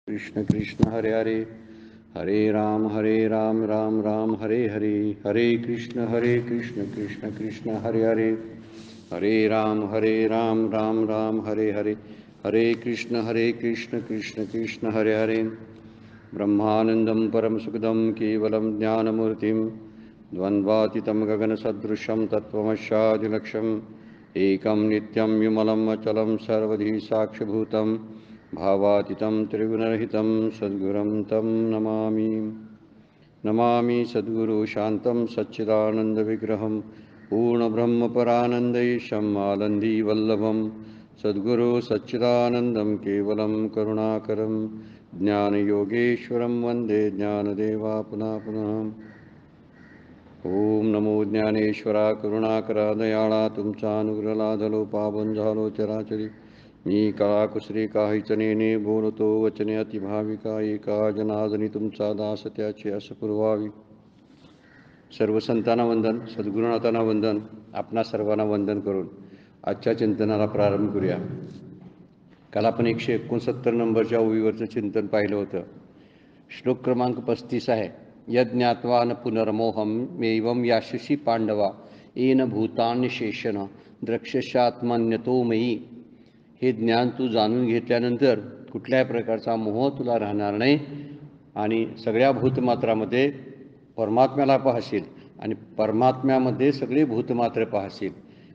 कृष्ण कृष्ण हरे हरे, हरे राम राम राम हरे हरे, हरे कृष्ण कृष्ण कृष्ण हरे हरे, हरे राम राम हरे हरे, हरे कृष्ण कृष्ण कृष्ण हरे हरे। ब्रह्मानंदं परमसुखदं केवलं ज्ञानमूर्तिं द्वन्द्वातीतं गगनसदृशं तत्त्वमस्यादिलक्ष्यम् एकं नित्यं विमलं अचलं सर्वधी साक्षिभूतं भावातीतं त्रिगुणरहितं सद्गुरुं तं नमामि। नमामि सद्गुरु शान्तं सच्चिदानन्दविग्रहं पूर्णब्रह्मपरानन्दैशम् आनन्दीवल्लभं सद्गुरु सच्चिदानन्दं केवलं करुणाकरं ज्ञानयोगेश्वरं वन्दे ज्ञानदेवा पुनः। ओम नमो ज्ञानेश्वरा करुणाकरा दयाळा, तुमचा अनुग्रह लाधलो पावन झालो चराचरी। मी कळाकुसरी काहीचनेने बोलतो वचने अतिभाविका, एका जनार्दनी तुमचा दास त्याची अस पुरवावी। सर्व संतांना वंदन, सद्गुरुनाथांना वंदन, आपणा सर्वांना वंदन करून आजच्या चिंतनाला प्रारंभ करूया। काल आपण 169 नंबरच्या ओवीवरचं चिंतन पाहिलं होतं। श्लोक क्रमांक 35 आहे, यज्ञात्वा न पुनर्मोहम एवं याशशी पांडवा येन भूतान्य शेषण द्रक्षशात्मन्यतो मयी। हे ज्ञान तू जाणून घेतल्यानंतर कुठल्याही प्रकारचा मोह तुला राहणार नाही आणि सगळ्या भूतमात्रामध्ये परमात्म्याला पाहशील आणि परमात्म्यामध्ये सगळे भूतमात्र पाहशील।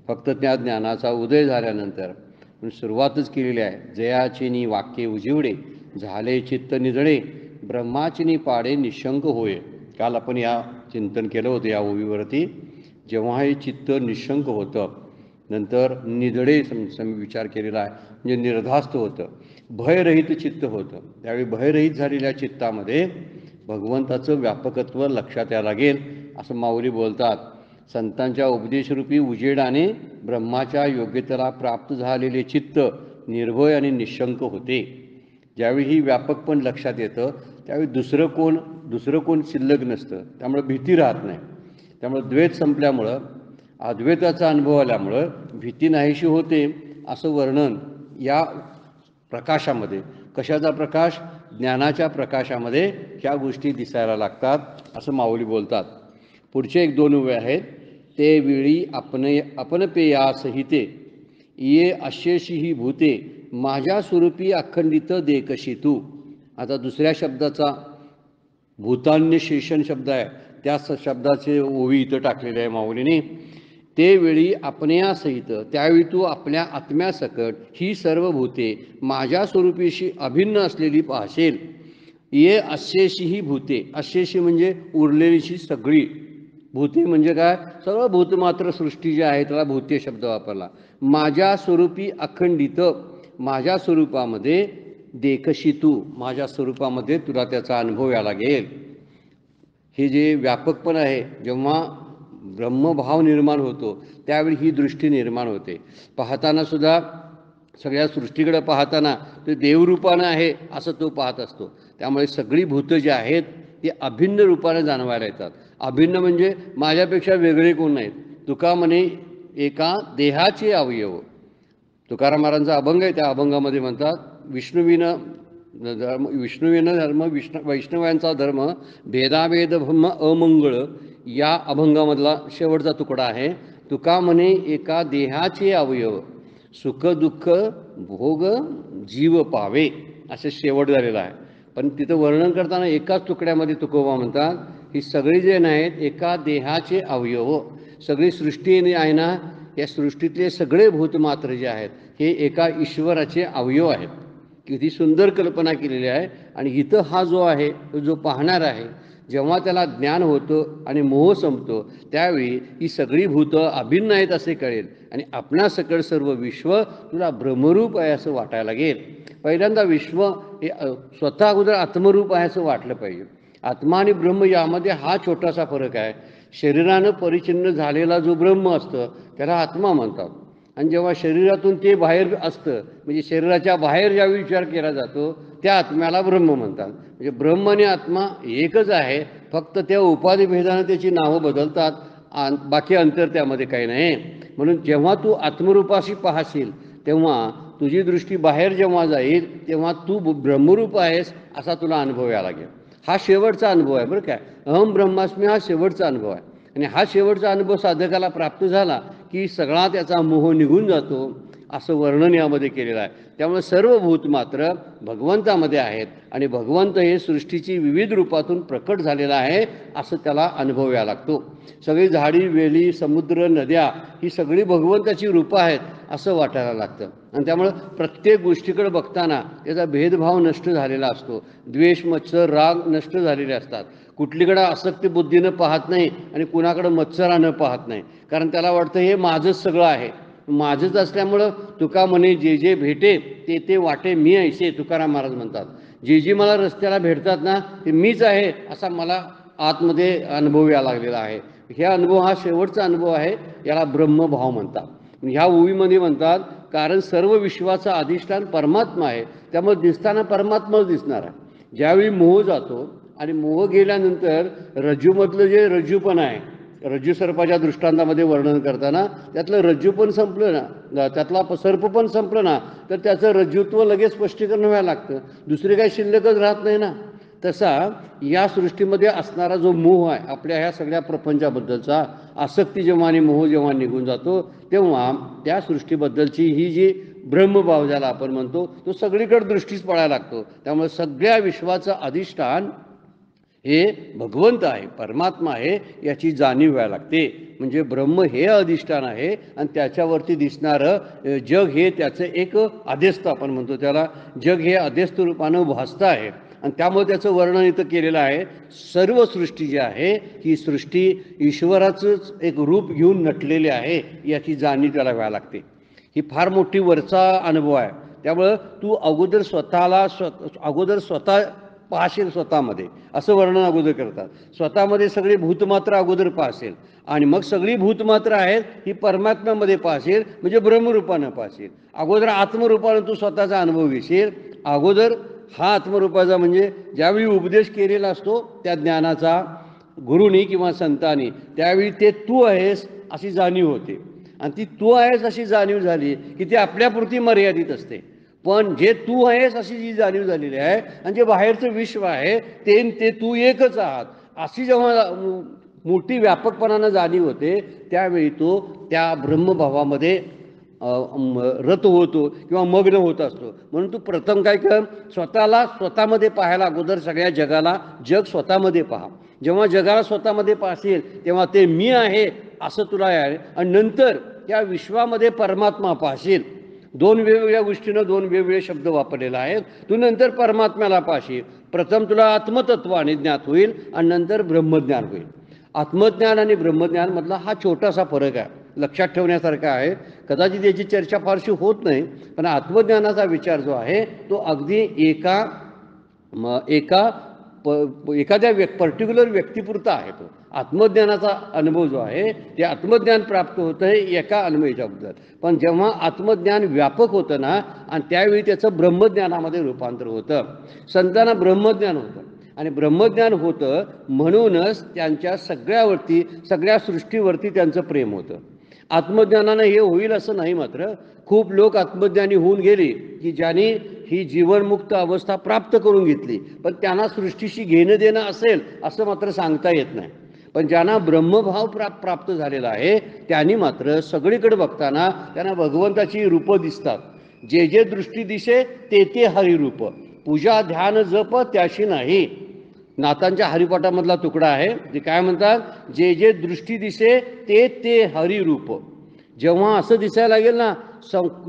फक्त त्या ज्ञानाचा उदय झाल्यानंतर सुरुवातच केलेली आहे। जयाचिनी वाक्ये उजिवडे झाले चित्त निजळे, ब्रह्माचिनी पाडे निशंक होय। काल आपण या चिंतन केलं होतं या ओवीवरती। जेव्हा हे चित्त निशंक होतं, नंतर निजळे विचार केलेला आहे, म्हणजे निर्धास्त होतं, भयरहित चित्त होतं। त्यावेळी भयरहित झालेल्या चित्तामध्ये भगवंताचं व्यापकत्व लक्षात यायला लागेल असं माऊली बोलतात। संतांच्या उपदेशरूपी उजेडाने ब्रह्माच्या योग्यतेला प्राप्त झालेले चित्त निर्भय आणि निशंक होते। ज्यावेळी ही व्यापकपण लक्षात येतं त्यावेळी दुसरं कोण शिल्लक नसतं, त्यामुळे भीती राहत नाही। त्यामुळे द्वैत संपल्यामुळं अद्वैताचा अनुभव आल्यामुळं भीती नाहीशी होते असं वर्णन या प्रकाशामध्ये, कशाचा प्रकाश, ज्ञानाच्या प्रकाशामध्ये ह्या गोष्टी दिसायला लागतात असं माऊली बोलतात। पुढचे 1-2 ओव्या आहेत। ते वेळी आपण पेया सहिते ये अशेषी ही भूते माझ्या स्वरूपी अखंडित देखशी तू। आता दुसऱ्या शब्दाचा भूतान्य शेषण शब्द आहे, त्या शब्दाचे ओवी इथं टाकलेले आहे माऊलीने। ते वेळी आपणयासहित, त्यावेळी तू आपल्या आत्म्यासकट ही सर्व भूते माझ्या स्वरूपीशी अभिन्न असलेली पाहशील। ये अशेषी ही भूते, अशेषी म्हणजे उरलेलीशी सगळी भूते, म्हणजे काय, सर्व भूतमात्र सृष्टी जी आहे त्याला भूते शब्द वापरला। माझ्या स्वरूपी अखंडित, माझ्या स्वरूपामध्ये देखशी तू, माझ्या स्वरूपामध्ये तुला त्याचा अनुभव यायला लागेल। हे जे व्यापकपण आहे, जेव्हा ब्रह्मभाव निर्माण होतो त्यावेळी ही दृष्टी निर्माण होते। पाहताना सुद्धा सगळ्या सृष्टीकडे पाहताना ते देवरूपानं आहे असं तो पाहत असतो। त्यामुळे सगळी भूतं जी आहेत ती अभिन्न रूपाने जाणवायला येतात। अभिन्न म्हणजे माझ्यापेक्षा वेगळे कोण नाहीत। तुका म्हणे एका देहाचे अवयव, तुकाराम महाराजांचा अभंग आहे, त्या अभंगामध्ये म्हणतात, विष्णुविनं धर्म वैष्णवांचा धर्म भेदाभेद ब्रह्म अमंगळ, या अभंगामधला शेवटचा तुकडा आहे। तुका म्हणे एका देहाचे अवयव सुख दुःख भोग जीव पावे, असे शेवट झालेला आहे। पण तिथं वर्णन करताना एकाच तुकड्यामध्ये तुकोबा म्हणतात, ही सगळी जे नाहीत एका देहाचे अवयव, सगळी सृष्टी आहे ना, या सृष्टीतले सगळे भूतमात्र जे आहेत हे एका ईश्वराचे अवयव आहेत। किती सुंदर कल्पना केलेली आहे। आणि इथं हा जो आहे, जो पाहणार आहे, जेव्हा त्याला ज्ञान होतं आणि मोह संपतो त्यावेळी ही सगळी भूतं अभिन्न आहेत असे कळेल आणि आपणासकट सर्व विश्व तुला ब्रह्मरूप आहे असं वाटायला लागेल। पहिल्यांदा विश्व हे स्वतः अगोदर आत्मरूप आहे असं वाटलं पाहिजे। आत्मा आणि ब्रह्म यामध्ये हा छोटासा फरक आहे। शरीरानं परिचिन्न झालेला जो ब्रह्म असतं त्याला आत्मा म्हणतात, आणि जेव्हा शरीरातून ते बाहेर असतं, म्हणजे शरीराच्या बाहेर ज्यावेळी विचार केला जातो त्या आत्म्याला ब्रह्म म्हणतात। म्हणजे ब्रह्म आणि आत्मा एकच आहे, फक्त त्या उपाधिभेदानं त्याची नावं बदलतात, बाकी अंतर त्यामध्ये काही नाही। म्हणून जेव्हा तू आत्मरूपाशी पाहशील तेव्हा तुझी दृष्टी बाहेर जेव्हा जाईल तेव्हा तू ब्रह्मरूप आहेस असा तुला अनुभव यायला लागेल. हा शेवटचा अनुभव आहे बरं काय. अहम ब्रह्मास्मी हा शेवटचा अनुभव आहे. आणि हा शेवटचा अनुभव साधकाला प्राप्त झाला की सगळा त्याचा मोह निघून जातो असं वर्णन यामध्ये केलेलं आहे. त्यामुळे सर्व भूत मात्र भगवंतामध्ये आहेत आणि भगवंत हे सृष्टीची विविध रूपातून प्रकट झालेला आहे असं त्याला अनुभव यायला लागतो. सगळी झाडी वेली समुद्र नद्या ही सगळी भगवंताची रूपं आहेत असं वाटायला लागतं. आणि त्यामुळं प्रत्येक गोष्टीकडे बघताना त्याचा भेदभाव नष्ट झालेला असतो. द्वेष मत्सर राग नष्ट झालेले असतात. कुठलीकडं आसक्ती बुद्धीनं पाहत नाही आणि कुणाकडं मत्सरानं पाहत नाही. कारण त्याला वाटतं हे माझंच सगळं आहे. माझंच असल्यामुळं तुका म्हणे जे जे भेटे ते ते वाटे मी ऐसे तुकाराम महाराज म्हणतात. जे जे मला रस्त्याला भेटतात ना ते मीच आहे असा मला आतमध्ये अनुभव यायला लागलेला आहे. ह्या अनुभव हा शेवटचा अनुभव आहे. याला ब्रह्मभाव म्हणतात. ह्या ओवीमध्ये म्हणतात कारण सर्व विश्वाचा अधिष्ठान परमात्मा आहे त्यामुळे दिसताना परमात्माच दिसणार आहे. ज्यावेळी मोह जातो आणि मोह गेल्यानंतर रज्जूमधलं जे रज्जूपण आहे रज्जू सर्पाच्या दृष्टांतामध्ये वर्णन करताना त्यातलं रज्जू पण संपलं ना त्यातला सर्प पण संपलं ना तर त्याचं रज्जुत्व लगेच स्पष्टीकरण व्हायला लागतं. दुसरी काही शिल्लकच राहत नाही ना. तसा या सृष्टीमध्ये असणारा जो मोह आहे आपल्या ह्या सगळ्या प्रपंचाबद्दलचा आसक्ती जेव्हा आणि मोह जेव्हा निघून जातो तेव्हा त्या सृष्टीबद्दलची ही जी ब्रह्मभाव ज्याला आपण म्हणतो तो सगळीकडे दृष्टीच पडायला लागतो. त्यामुळे सगळ्या विश्वाचं अधिष्ठान हे भगवंत आहे परमात्मा आहे याची जाणीव व्हायला लागते. म्हणजे ब्रह्म हे अधिष्ठान आहे आणि त्याच्यावरती दिसणारं जग हे त्याचं एक अध्यस्त आपण म्हणतो त्याला जग हे अध्यस्त रूपानं भासतं आहे. आणि त्यामुळे त्याचं वर्णन इथं केलेलं आहे. सर्व सृष्टी जी आहे ही सृष्टी ईश्वराचंच एक रूप घेऊन नटलेली आहे याची जाणीव त्याला व्हायला लागते. ही फार मोठी वरचा अनुभव आहे. त्यामुळं तू अगोदर स्वतः पाहशील स्वतःमध्ये असं वर्णन अगोदर करतात. स्वतःमध्ये सगळी भूतमात्र अगोदर पाहशील आणि मग सगळी भूतमात्र आहेत ही परमात्म्यामध्ये पाहशील म्हणजे ब्रह्मरूपानं पाहशील. अगोदर आत्मरूपानं तू स्वतःचा अनुभव घेशील. अगोदर हा आत्मरूपाचा म्हणजे ज्यावेळी उपदेश केलेला असतो त्या ज्ञानाचा गुरुनी किंवा संतांनी त्यावेळी ते तू आहेस अशी जाणीव होते. आणि ती तू आहेस अशी जाणीव झाली की ती आपल्यापुरती मर्यादित असते. पण जे तू आहेस अशी जी जाणीव झालेली आहे आणि जे बाहेरचं विश्व आहे ते तू एकच आहात अशी जेव्हा मोठी व्यापकपणानं जाणीव होते त्यावेळी तो त्या ब्रह्मभावामध्ये रत होतो किंवा मग्न होत असतो. म्हणून तू प्रथम काय कर स्वतःला स्वतःमध्ये पाहायला अगोदर सगळ्या जगाला जग स्वतःमध्ये पहा. जेव्हा जगाला स्वतःमध्ये पाहशील तेव्हा ते मी आहे असं तुला आहे आणि नंतर त्या विश्वामध्ये परमात्मा पाहशील. दोन वेगवेगळ्या गोष्टीनं दोन वेगवेगळे शब्द वापरलेले आहेत. तू नंतर परमात्म्याला पाहशील. प्रथम तुला आत्मतत्वाने ज्ञात होईल आणि नंतर ब्रह्मज्ञान होईल. आत्मज्ञान आणि ब्रह्मज्ञान मधला हा छोटासा फरक आहे लक्षात ठेवण्यासारखा आहे. कदाचित याची चर्चा फारशी होत नाही पण आत्मज्ञानाचा विचार जो आहे तो अगदी एखाद्या पर्टिक्युलर व्यक्तीपुरता आहे. तो आत्मज्ञानाचा अनुभव जो आहे ते आत्मज्ञान प्राप्त होतं आहे एका अन्वयाच्याबद्दल. पण जेव्हा आत्मज्ञान व्यापक होतं ना आणि त्यावेळी त्याचं ब्रह्मज्ञानामध्ये रूपांतर होतं. संतांना ब्रह्मज्ञान होतं आणि ब्रह्मज्ञान होतं म्हणूनच त्यांच्या सगळ्या सृष्टीवरती त्यांचं प्रेम होतं. आत्मज्ञानानं हे होईल असं नाही. मात्र खूप लोक आत्मज्ञानी होऊन गेले की ज्यांनी ही जीवनमुक्त अवस्था प्राप्त करून घेतली पण त्यांना सृष्टीशी घेणं देणं असेल असं मात्र सांगता येत नाही. पण ज्यांना ब्रह्मभाव प्राप्त झालेला आहे त्यांनी मात्र सगळीकडे बघताना त्यांना भगवंताची रूपं दिसतात. जे जे दृष्टी दिसे ते ते हरिरूप पूजा ध्यान जप त्याशी नाही. नाथांच्या हरिपाठामधला तुकडा आहे. ते काय म्हणतात जे जे दृष्टी दिसे ते ते हरिरूप. जेव्हा असं दिसायला लागेल ना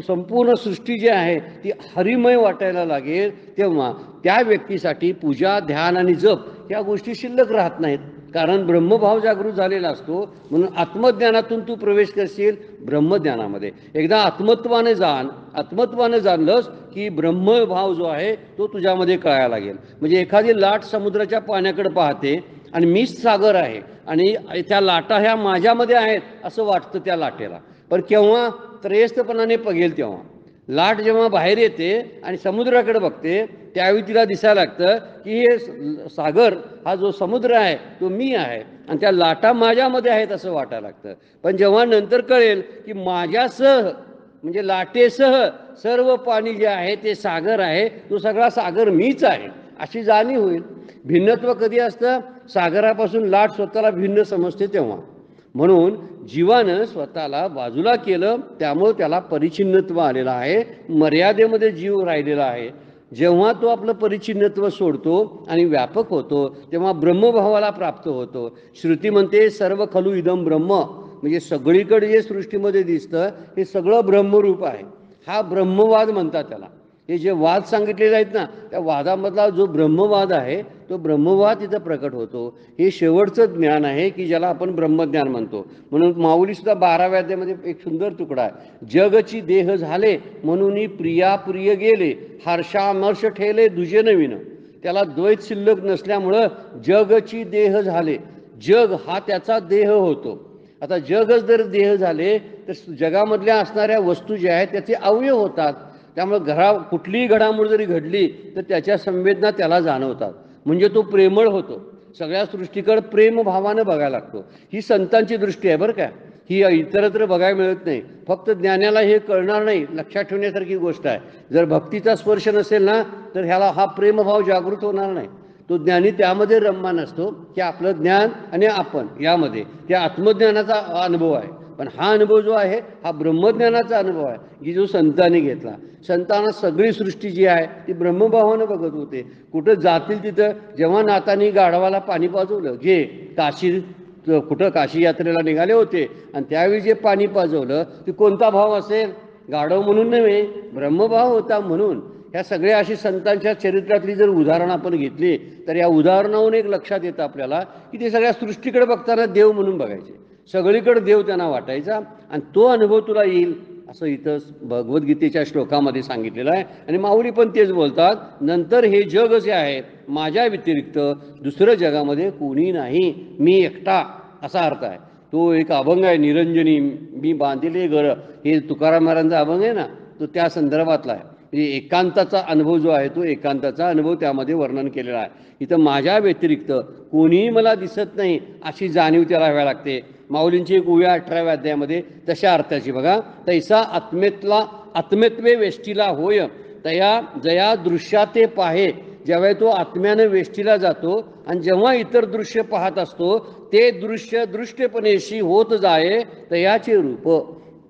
संपूर्ण सृष्टी जी आहे ती हरिमय वाटायला लागेल तेव्हा त्या व्यक्तीसाठी पूजा ध्यान आणि जप या गोष्टी शिल्लक राहत नाहीत. कारण ब्रह्मभाव जागृत झालेला असतो. म्हणून आत्मज्ञानातून तू प्रवेश करशील ब्रह्मज्ञानामध्ये. एकदा आत्मत्वानं जाणलंस की ब्रह्मभाव जो आहे तो तुझ्यामध्ये कळायला लागेल. म्हणजे एखादी लाट समुद्राच्या पाण्याकडे पाहते आणि मीच सागर आहे आणि त्या लाटा ह्या माझ्यामध्ये आहेत असं वाटतं त्या लाटेला. पण केव्हा त्रयस्थपणाने बघेल तेव्हा लाट जेव्हा बाहेर येते आणि समुद्राकडे बघते त्यावेळी तिला दिसायला लागतं की हे सागर हा जो समुद्र आहे तो मी आहे आणि त्या लाटा माझ्यामध्ये आहेत असं वाटायला लागतं. पण जेव्हा नंतर कळेल की माझ्यासह म्हणजे लाटेसह सर्व पाणी जे आहे ते सागर आहे, तो सगळा सागर मीच आहे अशी जाणीव होईल. भिन्नत्व कधी असतं? सागरापासून लाट स्वतःला भिन्न समजते तेव्हा. म्हणून जीवानं स्वतःला बाजूला केलं, त्यामुळं त्याला परिच्छिन्नत्व आलेलं आहे, मर्यादेमध्ये जीव राहिलेला आहे. जेव्हा तो आपलं परिच्छिन्नत्व सोडतो आणि व्यापक होतो तेव्हा ब्रह्मभावाला प्राप्त होतो. श्रुती म्हणते सर्व खलु इदम ब्रह्म, म्हणजे सगळीकडे जे सृष्टीमध्ये दिसतं हे सगळं ब्रह्मरूप आहे. हा ब्रह्मवाद म्हणतात त्याला. हे जे वाद सांगितलेले आहेत ना, त्या वादामधला जो ब्रह्मवाद आहे तो ब्रह्मवाद इथं प्रकट होतो. हे शेवटचं ज्ञान आहे की ज्याला आपण ब्रह्मज्ञान म्हणतो. म्हणून माऊलीसुद्धा 12व्या अध्यायामध्ये एक सुंदर तुकडा आहे. जगची देह झाले म्हणून प्रिया प्रिय गेले, हर्षामर्ष ठेले दुजे नवीन. त्याला द्वैत शिल्लक नसल्यामुळं जगची देह झाले. जग हा त्याचा देह होतो. आता जगच जर देह झाले तर जगामधल्या असणाऱ्या वस्तू ज्या आहेत त्याचे अवयव होतात. त्यामुळे कुठलीही घडामोड जरी घडली तर त्याच्या संवेदना त्याला जाणवतात, म्हणजे तो प्रेमळ होतो. सगळ्या सृष्टीकडे प्रेमभावानं बघायला लागतो. ही संतांची दृष्टी आहे बरं का, ही इतरत्र बघायला मिळत नाही. फक्त ज्ञानाला हे कळणार नाही, लक्षात ठेवण्यासारखी गोष्ट आहे. जर भक्तीचा स्पर्श नसेल ना तर ह्याला हा प्रेमभाव जागृत होणार नाही. तो ज्ञानी त्यामध्ये रममान असतो की आपलं ज्ञान आणि आपण यामध्ये त्या आत्मज्ञानाचा अनुभव आहे. पण हा अनुभव जो आहे हा ब्रह्मज्ञानाचा अनुभव आहे की जो संतांनी घेतला. संतांना सगळी सृष्टी जी आहे ती ब्रह्मभावानं बघत होते. कुठं जातील तिथं, जेव्हा नाथांनी गाढवाला पाणी पाजवलं, जे कुठं काशी यात्रेला निघाले होते आणि त्यावेळी जे पाणी पाजवलं ते कोणता भाव असेल? गाढव म्हणून नव्हे, ब्रह्मभाव होता. म्हणून ह्या सगळ्या अशी संतांच्या चरित्रातली जर उदाहरणं आपण घेतली तर या उदाहरणावरून एक लक्षात येतं आपल्याला की ते सगळ्या सृष्टीकडे बघताना देव म्हणून बघायचे. सगळीकडे देव त्यांना वाटायचा आणि तो अनुभव तुला येईल असं इथं भगवद्गीतेच्या श्लोकामध्ये सांगितलेलं आहे. आणि माऊली पण तेच बोलतात, नंतर हे जग जे आहे माझ्या व्यतिरिक्त दुसरं जगामध्ये कोणी नाही, मी एकटा असा अर्थ आहे. तो एक अभंग आहे, निरंजनी मी बांधिले घर, हे तुकाराम महाराजांचा अभंग आहे ना, तो त्या संदर्भातला आहे. म्हणजे एकांताचा अनुभव जो आहे तो एकांताचा अनुभव त्यामध्ये वर्णन केलेला आहे. इथं माझ्या व्यतिरिक्त कोणीही मला दिसत नाही अशी जाणीव त्याला व्हायला लागते. माऊलींची एक उव्या 18व्या अध्यायामध्ये तशा अर्थाची बघा, तैसा आत्मेत्वे वेष्टीला होय तया जया दृश्याते पाहे. जेव्हा तो आत्म्यानं वेष्टीला जातो आणि जेव्हा इतर दृश्य पाहत असतो ते दृश्य दृष्टपणेशी होत जाये तयाचे रूप,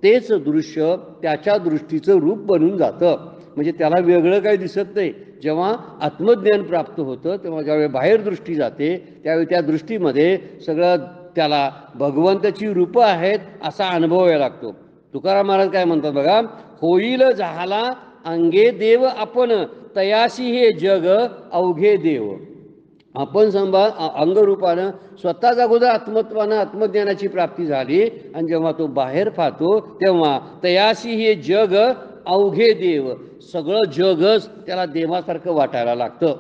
तेच दृश्य त्याच्या दृष्टीचं रूप बनून जातं. म्हणजे त्याला वेगळं काही दिसत नाही. जेव्हा आत्मज्ञान प्राप्त होतं तेव्हा ज्यावेळी बाहेर दृष्टी जाते त्यावेळी त्या दृष्टीमध्ये सगळं त्याला भगवंताची रूपं आहेत असा अनुभव यायला लागतो. तुकाराम महाराज काय म्हणतात बघा, होईल झाला अंगे देव आपण तयाशी हे जग अवघे देव. आपण अंगरूपानं स्वतःच अगोदर आत्मत्वानं आत्मज्ञानाची प्राप्ती झाली आणि जेव्हा तो बाहेर पाहतो तेव्हा तयाशी हे जग अवघे देव, सगळं जगच त्याला देवासारखं वाटायला लागतं.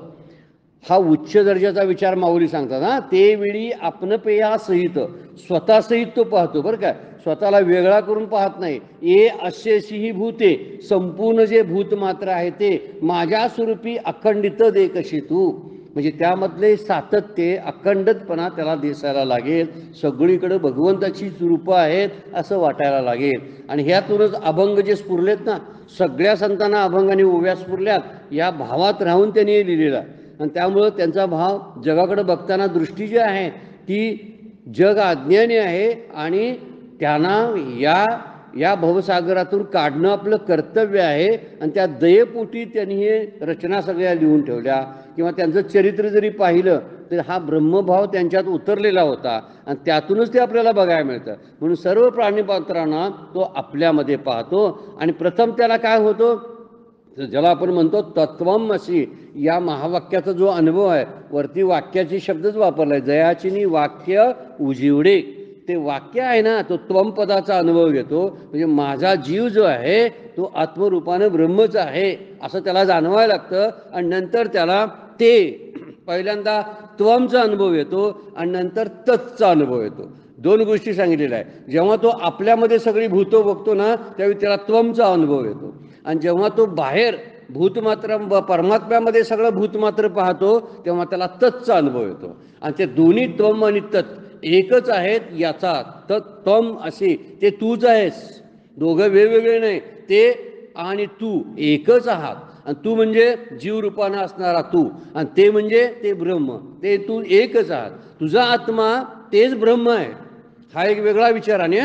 हा उच्च दर्जाचा विचार माऊली सांगतात. ते वेळी आपणपेया सहित स्वतःसहित तो पाहतो बरं काय, स्वतःला वेगळा करून पाहत नाही. ए अशेशी भूते, संपूर्ण जे भूत मात्र आहे ते माझ्या स्वरूपी अखंडित दे कशी तू. म्हणजे त्यामधले सातत्य अखंडतपणा त्याला दिसायला लागेल. सगळीकडे भगवंताची रूपं आहेत असं वाटायला लागेल. आणि ह्यातूनच अभंग जे स्फुरलेत ना, सगळ्या संतांना अभंग आणि ओव्या स्फुरल्यात या भावात राहून त्यांनी लिहिलेला. आणि त्यामुळं त्यांचा भाव जगाकडे बघताना दृष्टी जी आहे ती जग अज्ञानी आहे आणि त्यांना या भवसागरातून काढणं आपलं कर्तव्य आहे. आणि त्या दयेपोटी त्यांनी हे रचना सगळ्या लिहून ठेवल्या. किंवा त्यांचं चरित्र जरी पाहिलं तर हा ब्रह्मभाव त्यांच्यात उतरलेला होता आणि त्यातूनच ते आपल्याला बघायला मिळतं. म्हणून सर्व प्राणीपात्रांना तो आपल्यामध्ये पाहतो आणि प्रथम त्याला काय होतो, ज्याला आपण म्हणतो तत्वम अशी, या महावाक्याचा जो अनुभव आहे, वरती वाक्याची शब्दच वापरलाय, जयाचिनी वाक्य उजिवडे. ते वाक्य आहे ना, तो त्वम पदाचा अनुभव घेतो. म्हणजे माझा जीव जो आहे तो आत्मरूपानं ब्रह्मच आहे असं त्याला जाणवायला लागतं. आणि नंतर त्याला ते पहिल्यांदा त्वमचा अनुभव येतो आणि नंतर तत्चा अनुभव येतो. दोन गोष्टी सांगितलेल्या आहे. जेव्हा तो आपल्यामध्ये सगळी भूतो बघतो ना त्यावेळी त्याला त्वमचा अनुभव येतो. आणि जेव्हा तो बाहेर भूतमात्र परमात्म्यामध्ये सगळं भूतमात्र पाहतो तेव्हा त्याला तत्चा अनुभव येतो. आणि ते दोन्ही त्वम आणि तत् एकच आहेत याचा तत्वम असे, ते तूच आहेस, दोघं वेगवेगळे नाही. ते आणि तू एकच आहात. आणि तू म्हणजे जीवरूपानं असणारा तू, आणि ते म्हणजे ते ब्रह्म, ते तू एकच आहात. तुझा आत्मा तेच ब्रह्म आहे. हा एक वेगळा विचार. आणि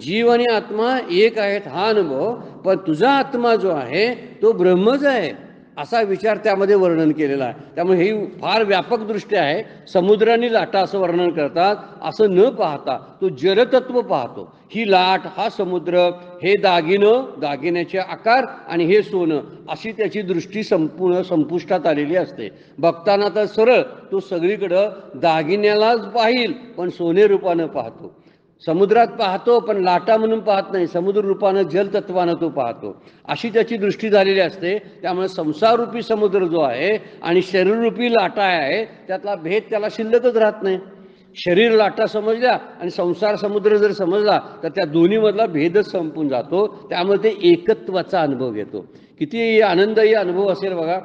जीव आणि आत्मा एक आहेत हा अनुभव, पण तुझा आत्मा जो आहे तो ब्रह्मच आहे असा विचार त्यामध्ये वर्णन केलेला आहे. त्यामुळे ही फार व्यापक दृष्टी आहे. समुद्राने लाटा असं वर्णन करतात, असं न पाहता तो जलतत्व पाहतो. ही लाट, हा समुद्र, हे दागिन्याचे आकार आणि हे सोनं, अशी त्याची दृष्टी संपूर्ण संपुष्टात आलेली असते. बघताना तर सरळ तो सगळीकडं दागिन्यालाच पाहिल, पण सोने रूपानं पाहतो. समुद्रात पाहतो पण लाटा म्हणून पाहत नाही, समुद्र रूपानं जलतत्वानं तो पाहतो. अशी त्याची दृष्टी झालेली असते. त्यामुळे संसाररूपी समुद्र जो आहे आणि शरीररूपी लाटा आहे, त्यातला भेद त्याला शिल्लकच राहत नाही. शरीर लाटा समजल्या आणि संसार समुद्र जर समजला तर त्या दोन्हीमधला भेदच संपून जातो. त्यामुळे ते एकत्वाचा अनुभव घेतो. किती आनंदही अनुभव असेल बघा.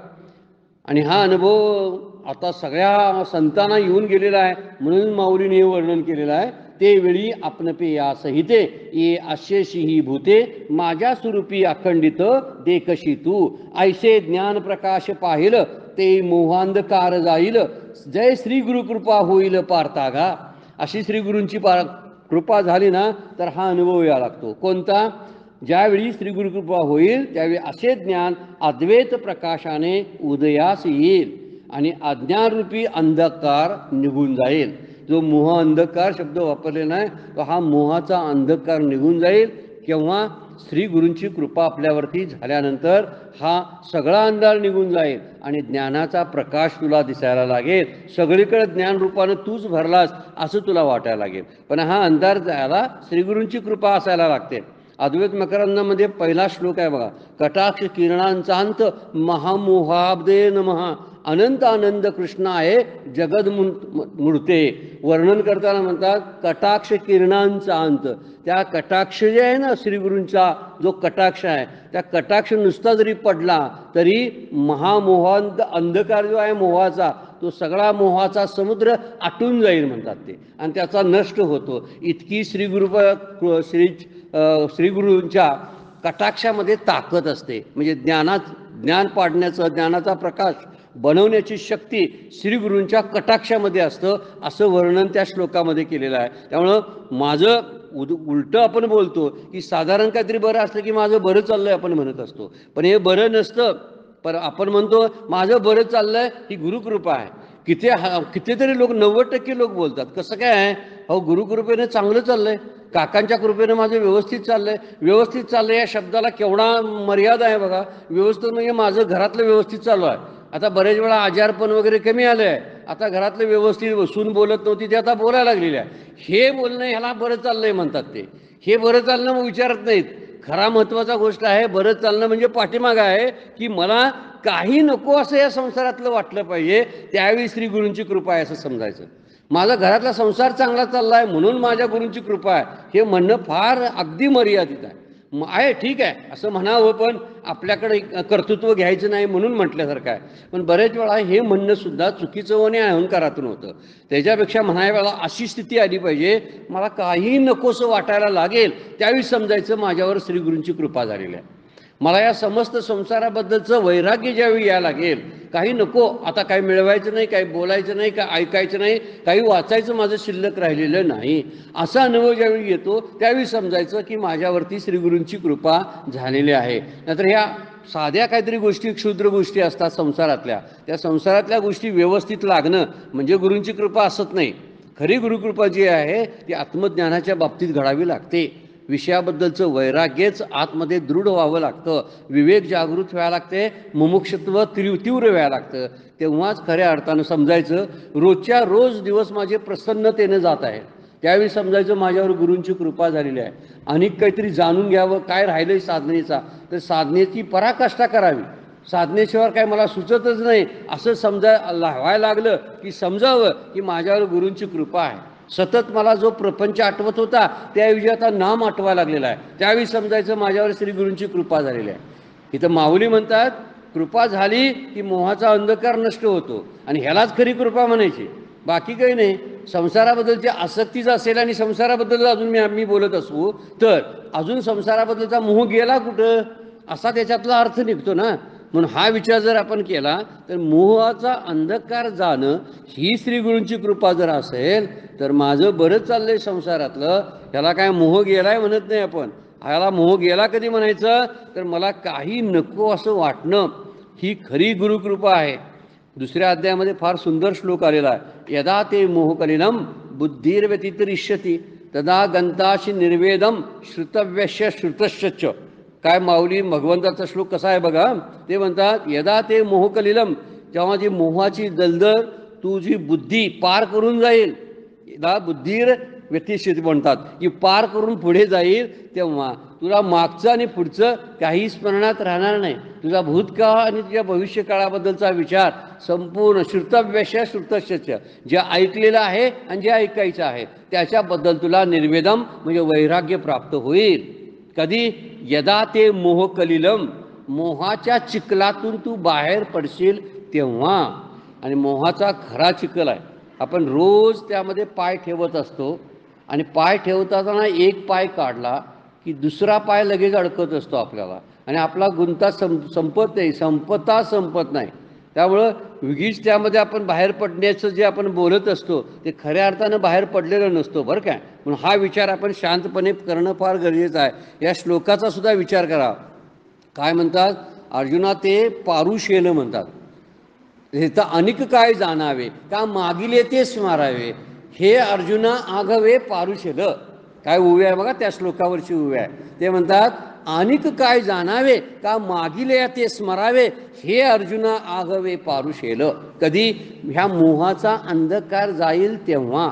आणि हा अनुभव आता सगळ्या संतांना येऊन गेलेला आहे. म्हणून माऊलीने हे वर्णन केलेलं आहे. ते वेळी आपणपे या संहिते ये अशेषी ही भूते, माझ्या स्वरूपी अखंडित देखशी तू. ऐसे ज्ञान प्रकाश पाहिलं ते मोहांधकार जाईल, जय श्री गुरुकृपा होईल पारतागा. अशी श्री गुरूंची कृपा झाली ना तर हा अनुभव या लागतो. कोणता? ज्यावेळी श्री गुरुकृपा होईल त्यावेळी असे ज्ञान अद्वैत प्रकाशाने उदयास येईल आणि अज्ञानरूपी अंधकार निघून जाईल. जो मोह अंधकार शब्द वापरलेला आहे तो हा मोहाचा अंधकार निघून जाईल. केव्हा? श्री गुरूंची कृपा आपल्यावरती झाल्यानंतर हा सगळा अंधार निघून जाईल आणि ज्ञानाचा प्रकाश तुला दिसायला लागेल. सगळीकडे ज्ञानरूपानं तूच भरलास असं तुला वाटायला लागेल. पण हा अंधार जायला श्रीगुरूंची कृपा असायला लागते. अद्वैत मकरंदामध्ये पहिला श्लोक आहे बघा. कटाक्ष किरणांचांत महामोहाब्दे नमः, अनंत आनंद कृष्ण आहे जगद मूर्ते. वर्णन करताना म्हणतात कटाक्ष किरणांचा अंत. त्या कटाक्ष जे आहे ना श्रीगुरूंचा जो कटाक्ष आहे, त्या कटाक्ष नुसता जरी पडला तरी महामोहांत अंधकार जो आहे मोहाचा, तो सगळा मोहाचा समुद्र आटून जाईल म्हणतात ते, आणि त्याचा नष्ट होतो. इतकी श्रीगुरूंच्या कटाक्षामध्ये ताकद असते. म्हणजे ज्ञान पाडण्याचं, ज्ञानाचा प्रकाश बनवण्याची शक्ती श्रीगुरूंच्या कटाक्षामध्ये असतं, असं वर्णन त्या श्लोकामध्ये केलेलं आहे. त्यामुळं माझं उलटं आपण बोलतो की साधारण काहीतरी बरं असलं की माझं बरं चाललंय आपण म्हणत असतो, पण हे बरं नसतं. पण आपण म्हणतो माझं बरं चाललंय, ही गुरुकृपा आहे. कितीतरी लोक, 90% लोक बोलतात कसं काय आहे, हो गुरुकृपेने चांगलं चाललंय, काकांच्या कृपेनं माझं व्यवस्थित चाललंय. व्यवस्थित चाललंय या शब्दाला केवढा मर्यादा आहे बघा. व्यवस्थित म्हणजे माझं घरातलं व्यवस्थित चालू आहे. आता बरेच वेळा आजारपण वगैरे कमी आलं आहे. आता घरातलं व्यवस्थित बसून बोलत नव्हती ते आता बोलायला लागलेली आहे. हे बोलणं ह्याला बरं चाललंय म्हणतात ते. हे बरं चालणं मग विचारत नाहीत. खरा महत्त्वाचा गोष्ट आहे बरं चालणं म्हणजे पाठीमागं आहे की मला काही नको असं या संसारातलं वाटलं पाहिजे, त्यावेळी श्री गुरूंची कृपा आहे असं समजायचं. माझा घरातला संसार चांगला चालला आहे म्हणून माझ्या गुरूंची कृपा आहे, हे म्हणणं फार अगदी मर्यादित आहे. आहे ठीक आहे असं म्हणावं, पण आपल्याकडे कर्तृत्व घ्यायचं नाही म्हणून म्हटल्यासारखं आहे. पण बरेच वेळा हे म्हणणं सुद्धा चुकीचं आणि अहंकारातून होतं. त्याच्यापेक्षा म्हणायला अशी स्थिती आली पाहिजे, मला काही नकोसं वाटायला लागेल त्यावेळी समजायचं माझ्यावर श्रीगुरूंची कृपा झालेली आहे. मला या समस्त संसाराबद्दलचं वैराग्य ज्यावेळी यायला लागेल, काही नको आता, काही मिळवायचं नाही, काही बोलायचं नाही, काही ऐकायचं नाही, काही वाचायचं माझं शिल्लक राहिलेलं नाही, असा अनुभव ज्यावेळी येतो त्यावेळी समजायचं की माझ्यावरती श्रीगुरूंची कृपा झालेली आहे. नाहीतर ह्या साध्या काहीतरी गोष्टी, क्षुद्र गोष्टी असतात संसारातल्या, त्या संसारातल्या गोष्टी व्यवस्थित लागणं म्हणजे गुरूंची कृपा असत नाही. खरी गुरुकृपा जी आहे ती आत्मज्ञानाच्या बाबतीत घडावी लागते. विषयाबद्दलचं वैराग्यच आतमध्ये दृढ व्हावं लागतं, विवेक जागृत व्हायला लागते, मुमुक्षत्व तीव्र व्हायला लागतं. तेव्हाच खऱ्या अर्थानं समजायचं रोजच्या रोज दिवस माझे प्रसन्नतेनं जात आहे. त्यावेळी समजायचं माझ्यावर गुरूंची कृपा झालेली आहे. आणि काहीतरी जाणून घ्यावं, काय राहिलं साधनेचा, तर साधनेची पराकाष्ठा करावी. साधनेशिवाय काय मला सुचतच नाही असं व्हायला लागलं की समजावं की माझ्यावर गुरूंची कृपा आहे. सतत मला जो प्रपंच आठवत होता त्याऐवजी आता नाम आठवायला लागलेला आहे, त्यावेळी समजायचं माझ्यावर श्री गुरूंची कृपा झालेली आहे. इथं माऊली म्हणतात कृपा झाली की मोहाचा अंधकार नष्ट होतो, आणि ह्यालाच खरी कृपा म्हणायची, बाकी काही नाही. संसाराबद्दलची आसक्तीच असेल आणि संसाराबद्दल अजून मी बोलत असू तर अजून संसाराबद्दलचा मोह गेला कुठं? असा त्याच्यातला अर्थ निघतो ना. म्हणून हा विचार जर आपण केला तर मोहाचा अंधकार जाणं ही श्रीगुरूंची कृपा जर असेल तर माझं बरंच चाललंय संसारातलं. ह्याला काय मोह गेलाय म्हणत नाही आपण. ह्याला मोह गेला कधी म्हणायचं तर मला काही नको असं वाटणं ही खरी गुरुकृपा आहे. दुसऱ्या अध्यायामध्ये फार सुंदर श्लोक आलेला आहे. यदा ते मोहकलिनं बुद्धिर्व्यतिरिष्यति तदा गंताशी निर्वेदम श्रुतव्यश्य श्रुतश्च. काय माऊली भगवंताचा श्लोक कसा आहे बघा. ते म्हणतात यदा ते मोहकलिलम, जेव्हा जी मोहाची दलदल तुझी बुद्धी पार करून जाईल, यदा बुद्धीर व्यतिष्यती म्हणतात की पार करून पुढे जाईल, तेव्हा तुला मागचं आणि पुढचं काही स्मरणात राहणार नाही. तुझा भूतकाळ आणि तुझ्या भविष्यकाळाबद्दलचा विचार संपूर्ण श्रुतव्यश्य श्रुतश्च, जे ऐकलेलं आहे आणि जे ऐकायचं आहे त्याच्याबद्दल तुला निर्वेदम म्हणजे वैराग्य प्राप्त होईल. कधी? यदा ते मोहकलिलम, मोहाच्या चिखलातून तू बाहेर पडशील तेव्हा. आणि मोहाचा खरा चिखल आहे. आपण रोज त्यामध्ये पाय ठेवत असतो आणि पाय ठेवताना एक पाय काढला की दुसरा पाय लगेच अडकत असतो आपल्याला आणि आपला गुंता संपत नाही. त्यामुळं उगीच त्यामध्ये आपण बाहेर पडण्याचं जे आपण बोलत असतो ते खऱ्या अर्थानं बाहेर पडलेलं नसतो बरं काय. म्हणून हा विचार आपण शांतपणे करणं फार गरजेचं आहे. या श्लोकाचा सुद्धा विचार करा. काय म्हणतात अर्जुना? ते पारुशेल म्हणतात. हे तर अनिक काय जाणावे का मागील ते स्मारावे, हे अर्जुना आघवे पारुशेल. काय उभे आहे बघा त्या श्लोकावरची उभे आहे. ते म्हणतात अनिक काय जाणावे का मागील ते स्मरावे, हे अर्जुना आघवे पारुशेल. कधी? ह्या मोहाचा अंधकार जाईल तेव्हा.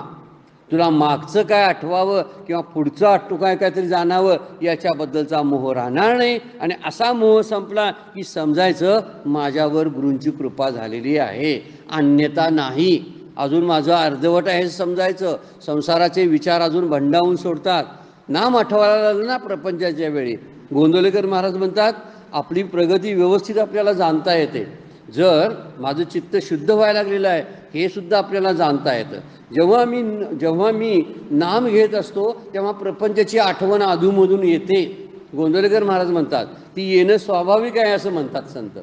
तुला मागचं काय आठवावं किंवा पुढचं काहीतरी जाणावं याच्याबद्दलचा मोह राहणार नाही. आणि असा मोह संपला की समजायचं माझ्यावर गुरूंची कृपा झालेली आहे, अन्यथा नाही. अजून माझं अर्धवट आहे समजायचं. संसाराचे विचार अजून भंडावून सोडतात. नाम आठवायला लागलं ना प्रपंचाच्या वेळी. गोंदवलेकर महाराज म्हणतात आपली प्रगती व्यवस्थित आपल्याला जाणता येते जर माझं चित्त शुद्ध व्हायला लागलेलं आहे, हे सुद्धा आपल्याला जाणता येतं. जेव्हा मी नाम घेत असतो तेव्हा प्रपंचाची आठवण अधूनमधून येते. गोंदवलेकर महाराज म्हणतात ती येणं स्वाभाविक आहे असं म्हणतात संत.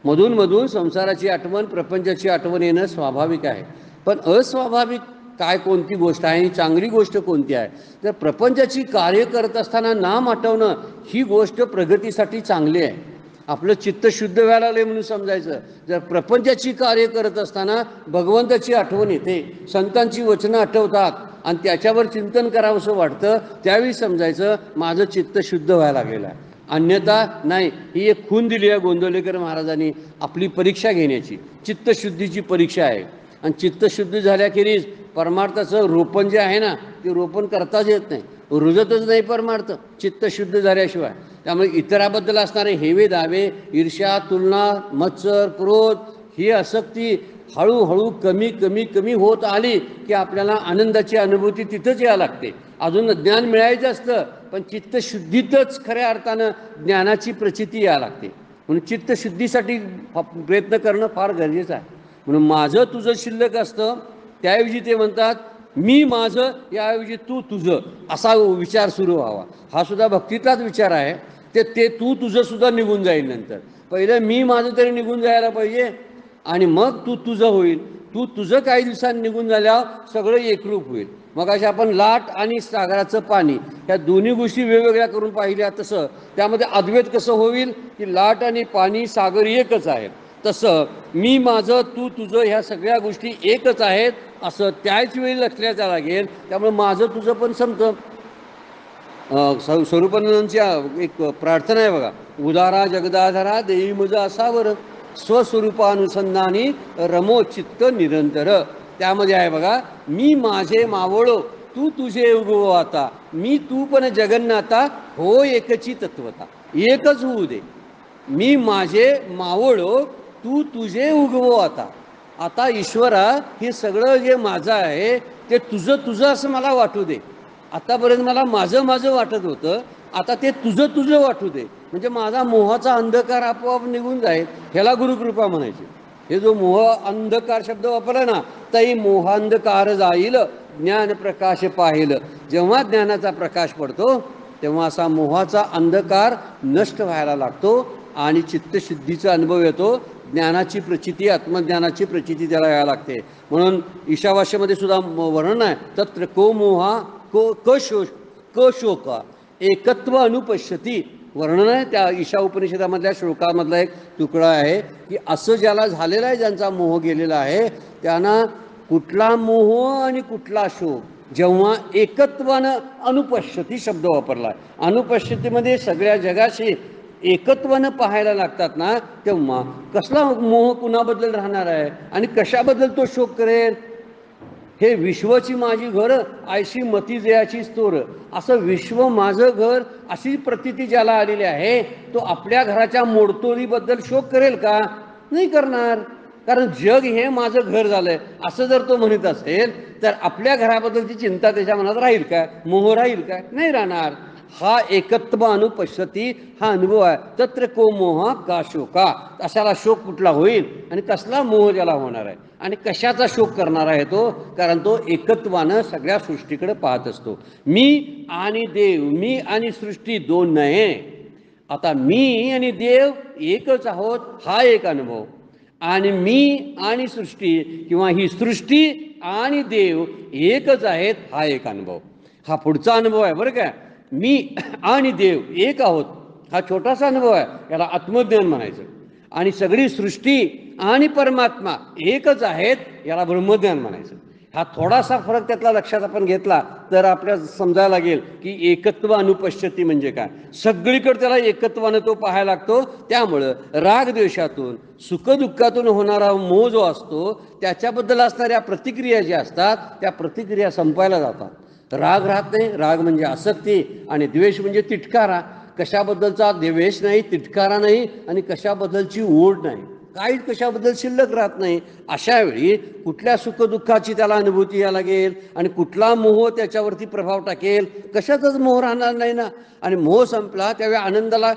मधून संसाराची आठवण, प्रपंचाची आठवण येणं स्वाभाविक आहे. पण अस्वाभाविक काय कोणती गोष्ट आहे आणि चांगली गोष्ट कोणती आहे? तर प्रपंचाची कार्य करत असताना नाम आठवणं ही गोष्ट प्रगतीसाठी चांगली आहे. आपलं चित्त शुद्ध व्हायला लागले म्हणून समजायचं. जर प्रपंचाची कार्य करत असताना भगवंताची आठवण येते, संतांची वचनं आठवतात आणि त्याच्यावर चिंतन करावंसं वाटतं, त्यावेळी समजायचं माझं चित्त शुद्ध व्हायला लागलेलं आहे. अन्यथा नाही. ही एक खून दिली आहे गोंदवलेकर महाराजांनी आपली परीक्षा घेण्याची. चित्तशुद्धीची परीक्षा आहे. आणि चित्तशुद्धी झाल्याखेरीज परमार्थाचं रोपण जे आहे ना ते रोपण करताच येत नाही, रुजतच नाही परमार्थ चित्तशुद्ध झाल्याशिवाय. त्यामुळे इतराबद्दल असणारे हेवे दावे, ईर्ष्या, तुलना, मत्सर, क्रोध ही आसक्ती हळूहळू कमी कमी कमी होत आली की आपल्याला आनंदाची अनुभूती तिथंच यायला लागते. अजून ज्ञान मिळायचं असतं पण चित्तशुद्धीतच खऱ्या अर्थानं ज्ञानाची प्रचिती यायला लागते. म्हणून चित्तशुद्धीसाठी प्रयत्न करणं फार गरजेचं आहे. म्हणून माझं तुझं शिल्लक असतं, त्याऐवजी ते म्हणतात मी माझं याऐवजी तू तुझं असा विचार सुरू व्हावा. हा सुद्धा भक्तीतलाच विचार आहे. ते तू तुझं सुद्धा निघून जाईल. नंतर पहिलं मी माझं तरी निघून जायला पाहिजे आणि मग तू तुझं होईल. तू तुझं काही दिवसांनी निघून झाल्यावर सगळं एकरूप होईल. मग अशा आपण लाट आणि सागराचं पाणी ह्या दोन्ही गोष्टी वेगवेगळ्या करून पाहिल्या तसं त्यामध्ये अद्वैत कसं होईल की लाट आणि पाणी सागर एकच आहेत. तसं मी माझं तू तुझं ह्या सगळ्या गोष्टी एकच आहेत असं त्याच वेळी लक्षात यावं लागेल. त्यामुळे माझं तुझं पण समजतं. स्वरूपानंदांची एक प्रार्थना आहे बघा, उदारा जगदाधरा देई मुझ असावर स्वस्वरूपानुसंधानी रमो चित्त निरंतर. त्यामध्ये आहे बघा, मी माझे मावळो तू तुझे उगव आता, मी तू पण जगन्नाथा हो एकची तत्वता. एकच होऊ दे. मी माझे मावळो तू तुझे उगवो आता. आता ईश्वरा हे सगळं जे माझं आहे ते तुझं तुझं असं मला वाटू दे. आतापर्यंत मला माझं माझं वाटत होतं, आता ते तुझं तुझं वाटू दे. म्हणजे माझा मोहाचा अंधकार आपोआप निघून जाईल. ह्याला गुरुकृपा म्हणायची. हे जो मोह अंधकार शब्द वापरला ना, तई मोहांधकार जाईल ज्ञान प्रकाश पाहिलं. जेव्हा ज्ञानाचा प्रकाश पडतो तेव्हा असा मोहाचा अंधकार नष्ट व्हायला लागतो आणि चित्तशुद्धीचा अनुभव येतो. ज्ञानाची प्रचिती, आत्मज्ञानाची प्रचिती त्याला यायला लागते. म्हणून ईशावास्यामध्ये सुद्धा वर्णन आहे, तत्र को मोहा क शोका एकत्व अनुपश्यती वर्णन आहे. त्या ईशा उपनिषदामधल्या श्लोकामधला एक तुकडा आहे की असं ज्याला झालेला आहे, ज्यांचा मोह गेलेला आहे, त्यांना कुठला मोह आणि कुठला शोक, जेव्हा एकत्वानं अनुपश्यती शब्द वापरला आहे, अनुपश्यतीमध्ये सगळ्या जगाशी एकत्वानं पाहायला लागतात ना, तेव्हा कसला मोह कुणाबद्दल राहणार आहे आणि कशाबद्दल तो शोक करेल. हे विश्वची माझी घर आयशी मती जयाची स्तोर, असं विश्व माझं घर अशी प्रतीती ज्याला आलेली आहे, तो आपल्या घराच्या मोडतोडीबद्दल शोक करेल का? नाही करणार. कारण जग हे माझं घर झालंय असं जर तो म्हणत असेल तर आपल्या घराबद्दलची चिंता त्याच्या मनात राहील काय? मोह राहील काय? नाही राहणार. हा एकत्व अनुपश्यती हा अनुभव आहे. तत्र को मोह का शोका, अशाला शोक कुठला होईल आणि कसला मोह त्याला होणार आहे आणि कशाचा शोक करणार आहे तो? कारण तो एकत्वानं सगळ्या सृष्टीकडे पाहत असतो. मी आणि देव, मी आणि सृष्टी दोन नाही. आता मी आणि देव एकच आहोत हा एक अनुभव, आणि मी आणि सृष्टी किंवा ही सृष्टी आणि देव एकच आहेत हा एक अनुभव. हा पुढचा अनुभव आहे बरं का. मी आणि देव एक आहोत हा छोटासा अनुभव आहे, याला आत्मज्ञान म्हणायचं. आणि सगळी सृष्टी आणि परमात्मा एकच आहेत याला ब्रह्मज्ञान म्हणायचं. हा थोडासा फरक त्यातला लक्षात आपण घेतला तर आपल्याला समजायला लागेल की एकत्व अनुपश्यती म्हणजे काय. सगळीकडे त्याला एकत्वानं तो पाहायला लागतो. त्यामुळं रागद्वेषातून सुखदुःखातून होणारा मोह जो असतो त्याच्याबद्दल असणाऱ्या प्रतिक्रिया ज्या असतात त्या प्रतिक्रिया संपायला जातात. राग राहत नाही. राग म्हणजे आसक्ती आणि द्वेष म्हणजे तिटकारा. कशाबद्दलचा द्वेष नाही, तिटकारा नाही आणि कशाबद्दलची ओढ नाही, काहीच कशाबद्दल शिल्लक राहत नाही. अशा वेळी कुठल्या सुखदुःखाची त्याला अनुभूती यायला लागेल आणि कुठला मोह त्याच्यावरती प्रभाव टाकेल? कशाचाच मोह राहणार नाही ना. आणि मोह संपला त्यावेळी आनंदाला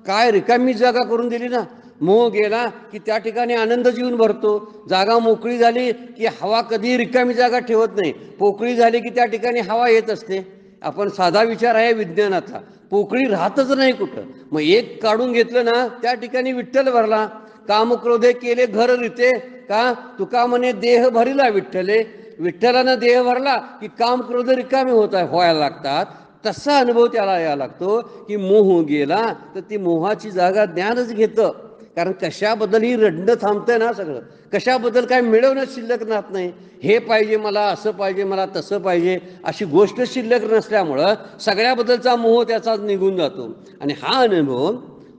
काय रिकामी जागा करून दिली ना. मोह गेला की त्या ठिकाणी आनंद जीवन भरतो. जागा मोकळी झाली की हवा कधी रिकामी जागा ठेवत नाही, पोकळी झाली की त्या ठिकाणी हवा येत असते. आपण साधा विचार आहे विज्ञानाचा, पोकळी राहतच नाही कुठं. मग एक काढून घेतलं ना त्या ठिकाणी विठ्ठल भरला. काम क्रोधे केले घर रीते का, तुका म्हणे देह भरिला विठ्ठले. विठ्ठलानं देह भरला की काम क्रोध रिकामे व्हायला लागतात. तसा अनुभव त्याला यायला लागतो की मोह गेला तर ती मोहाची जागा ज्ञानच घेतं. कारण कशाबद्दलही रडणं थांबतंय ना सगळं. कशाबद्दल काय मिळवणं शिल्लक राहत नाही. हे पाहिजे मला, असं पाहिजे मला, तसं पाहिजे अशी गोष्ट शिल्लक नसल्यामुळं सगळ्याबद्दलचा मोह त्याचा निघून जातो. आणि हा अनुभव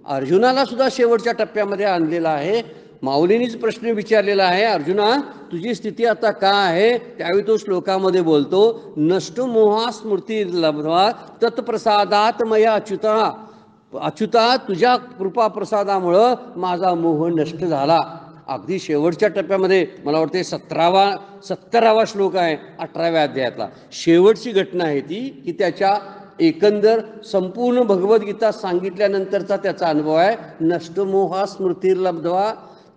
अर्जुनाला सुद्धा शेवटच्या टप्प्यामध्ये आणलेला आहे. माऊलींनीच प्रश्न विचारलेला आहे, अर्जुना तुझी स्थिती आता का आहे? त्यावेळी तो श्लोकामध्ये बोलतो, नष्टो मोहा स्मृती लब्ध्वा तत्प्रसादात मया अच्युता. अच्युता तुझ्या कृपा प्रसादामुळं माझा मोह नष्ट झाला. अगदी शेवटच्या टप्प्यामध्ये मला वाटते 17वा श्लोक आहे 18व्या अध्यायातला. शेवटची घटना आहे ती की त्याच्या एकंदर संपूर्ण भगवद्गीता सांगितल्यानंतरचा त्याचा अनुभव आहे. नष्टमोहा स्मृतिर्लब्ध्वा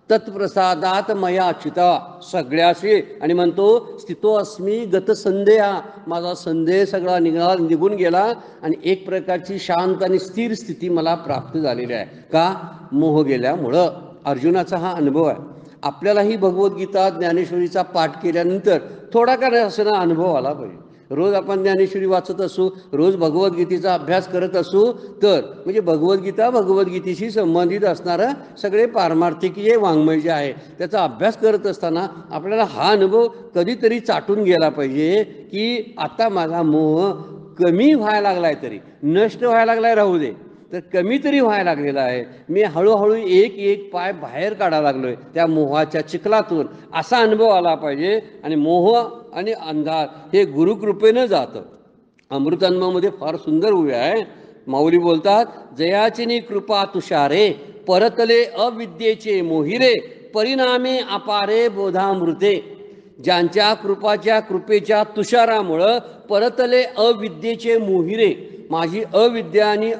तत्प्रसादात मया अच्युता सगळ्याशी. आणि म्हणतो स्थितो अस्मी गत संदेहा, माझा संदेह सगळा निघून गेला आणि एक प्रकारची शांत आणि स्थिर स्थिती मला प्राप्त झालेली आहे. का? मोह गेल्यामुळं. अर्जुनाचा हा अनुभव आहे. आपल्यालाही भगवद्गीता ज्ञानेश्वरीचा पाठ केल्यानंतर थोडा का असं अनुभव आला पाहिजे. रोज आपण ज्ञानेश्वरी वाचत असू, रोज भगवद्गीतेचा अभ्यास करत असू तर म्हणजे भगवद्गीतेशी संबंधित असणारं सगळे पारमार्थिकीय वाङ्मय जे आहे त्याचा अभ्यास करत असताना आपल्याला हा अनुभव कधीतरी चाटून गेला पाहिजे की आता माझा मोह कमी व्हायला लागलाय, तरी नष्ट व्हायला लागलाय राहू दे, तर कमी तरी व्हायला लागलेला आहे. मी हळूहळू एक एक पाय बाहेर काढायला लागलोय त्या मोहाच्या चिखलातून, असा अनुभव आला पाहिजे. आणि मोह आणि अंधार हे गुरुकृपेनं जातं. अमृतानुभवामध्ये फार सुंदर उभे आहे. माऊली बोलतात, जयाचिनी कृपा तुषारे परतले अविद्येचे मोहिरे परिणामे अपारे बोधामृते. ज्यांच्या कृपेच्या तुषारामुळं परतले अविद्येचे मोहिरे, माझी अविद्या आणि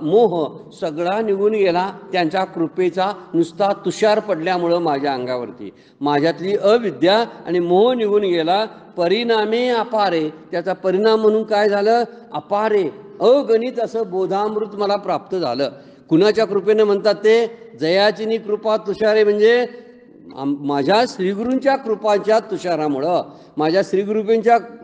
मोह सगळा निघून गेला. त्यांच्या कृपेचा नुसता तुषार पडल्यामुळं माझ्या अंगावरती माझ्यातली अविद्या आणि मोह निघून गेला. परिणामे अपारे, त्याचा परिणाम म्हणून काय झालं? अपारे अगणित असं बोधामृत मला प्राप्त झालं. कुणाच्या कृपेने म्हणतात ते? जयाचिनी कृपा तुषारे, म्हणजे माझ्या श्रीगुरूंच्या कृपांच्या तुषारामुळं, माझ्या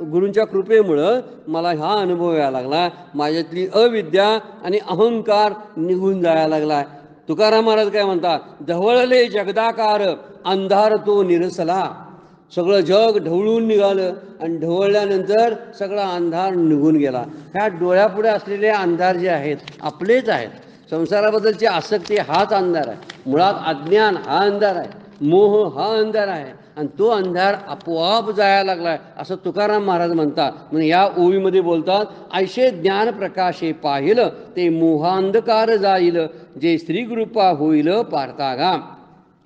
गुरूंच्या कृपेमुळं मला हा अनुभव यायला लागला. माझ्यातली अविद्या आणि अहंकार निघून जायला लागला. तुकाराम महाराज काय म्हणतात? ढवळले जगदाकार अंधार तो निरसला. सगळं जग ढवळून निघालं आणि ढवळल्यानंतर सगळा अंधार निघून गेला. ह्या डोळ्यापुढे असलेले अंधार जे आहेत आपलेच आहेत. संसाराबद्दलची आसक्ती हाच अंधार आहे. मुळात अज्ञान हा अंधार आहे, मोह हा अंधार आहे, आणि तो अंधार आपोआप जायला लागलाय असं तुकाराम महाराज म्हणतात. म्हणजे या ओवीमध्ये बोलतात, ऐशे ज्ञान प्रकाशे पाहिलं ते मोहांधकार जाईल, जे श्रीकृपा होईल पार्थागा.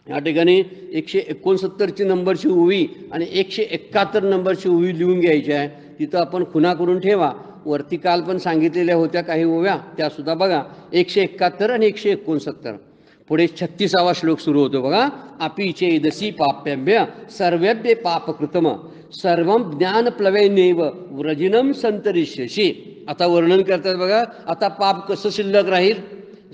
या ठिकाणी 169 नंबरची ओवी आणि 171 नंबरची ओवी लिहून घ्यायची आहे. तिथं आपण खुणा करून ठेवा. वरती काल पण सांगितलेल्या होत्या काही ओव्या, त्यासुद्धा बघा. 171 आणि 169. पुढे 36वा श्लोक सुरू होतो बघा. अपीचे दसी पाप्यभ्य सर्वेभ्य पापकृतम सर्वं ज्ञान प्लवैनेव व्रजिनम संतरिष्यशी. आता वर्णन करतात बघा. आता पाप कसं शिल्लक राहील?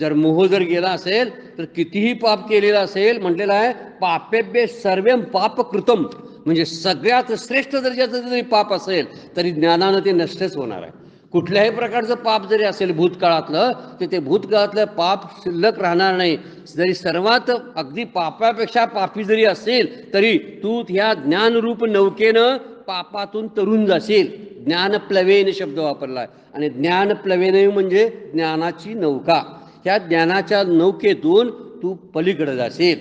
जर मोह जर गेला असेल तर कितीही पाप केलेला असेल, म्हटलेलं आहे पापेभ्य सर्वं पापकृतम, म्हणजे सगळ्यात श्रेष्ठ दर्जाचं जरी पाप असेल तरी ज्ञानानं ते नष्टच होणार आहे. कुठल्याही प्रकारचं पाप जरी असेल भूतकाळातलं, तर ते भूतकाळातलं पाप शिल्लक राहणार नाही. जरी सर्वात अगदी पापापेक्षा पापी जरी असेल तरी तू ह्या ज्ञानरूप नौकेनं पापातून तरून जाशील. ज्ञानप्लवेन शब्द वापरलाय, आणि ज्ञानप्लवेन म्हणजे ज्ञानाची नौका. ह्या ज्ञानाच्या नौकेतून तू पलीकडे जाशील.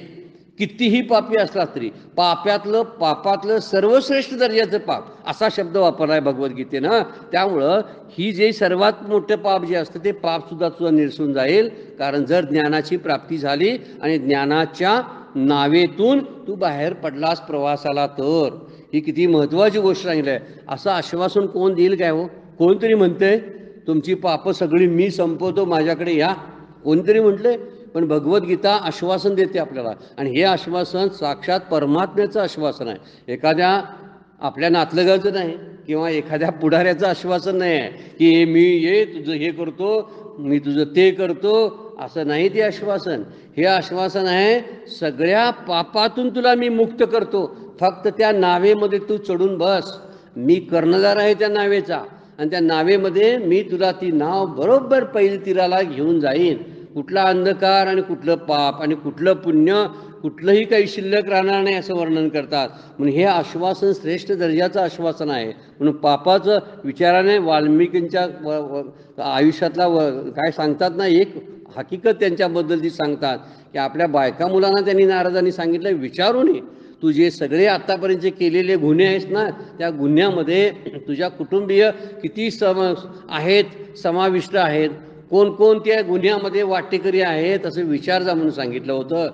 कितीही पापी असला तरी पापातलं सर्वश्रेष्ठ दर्जाचं पाप असा शब्द वापरलाय भगवद्गीतेनं. त्यामुळं ही जे सर्वात मोठं पाप जे असतं ते पापसुद्धा तुझं निरसून जाईल. कारण जर ज्ञानाची प्राप्ती झाली आणि ज्ञानाच्या नावेतून तू बाहेर पडलास प्रवासाला, तर ही किती महत्त्वाची गोष्ट सांगितली आहे. असं आश्वासन कोण देईल काय हो? कोणतरी म्हणते तुमची पापं सगळी मी संपवतो, माझ्याकडे या, कोणतरी म्हटले. पण भगवद्गीता आश्वासन देते आपल्याला, आणि हे आश्वासन साक्षात परमात्म्याचं आश्वासन आहे. एखाद्या आपल्या नातलगाचं नाही किंवा एखाद्या पुढाऱ्याचं आश्वासन नाही आहे की मी ये तुझं हे करतो, मी तुझं ते करतो, असं नाही ते आश्वासन. हे आश्वासन आहे सगळ्या पापातून तुला मी मुक्त करतो, फक्त त्या नावेमध्ये तू चढून बस. मी कर्णधार आहे त्या नावेचा, आणि त्या नावेमध्ये मी तुला ती नाव बरोबर पहिली तीराला घेऊन जाईन. कुठला अंधकार आणि कुठलं पाप आणि कुठलं पुण्य कुठलंही काही शिल्लक राहणार नाही असं वर्णन करतात. म्हणून हे आश्वासन श्रेष्ठ दर्जाचं आश्वासन आहे. म्हणून पापाचं विचाराने वाल्मिकींच्या आयुष्यातला काय सांगतात ना, एक हकीकत त्यांच्याबद्दल ती सांगतात की आपल्या बायका मुलांना त्यांनी नारदांनी सांगितलं, विचारू नये तू जे सगळे आत्तापर्यंत केलेले गुन्हे आहेस ना, त्या गुन्ह्यामध्ये तुझ्या कुटुंबीय किती समाविष्ट आहेत, कोणकोणत्या गुन्ह्यामध्ये वाटेकरी आहेत असं विचार जा म्हणून सांगितलं होतं.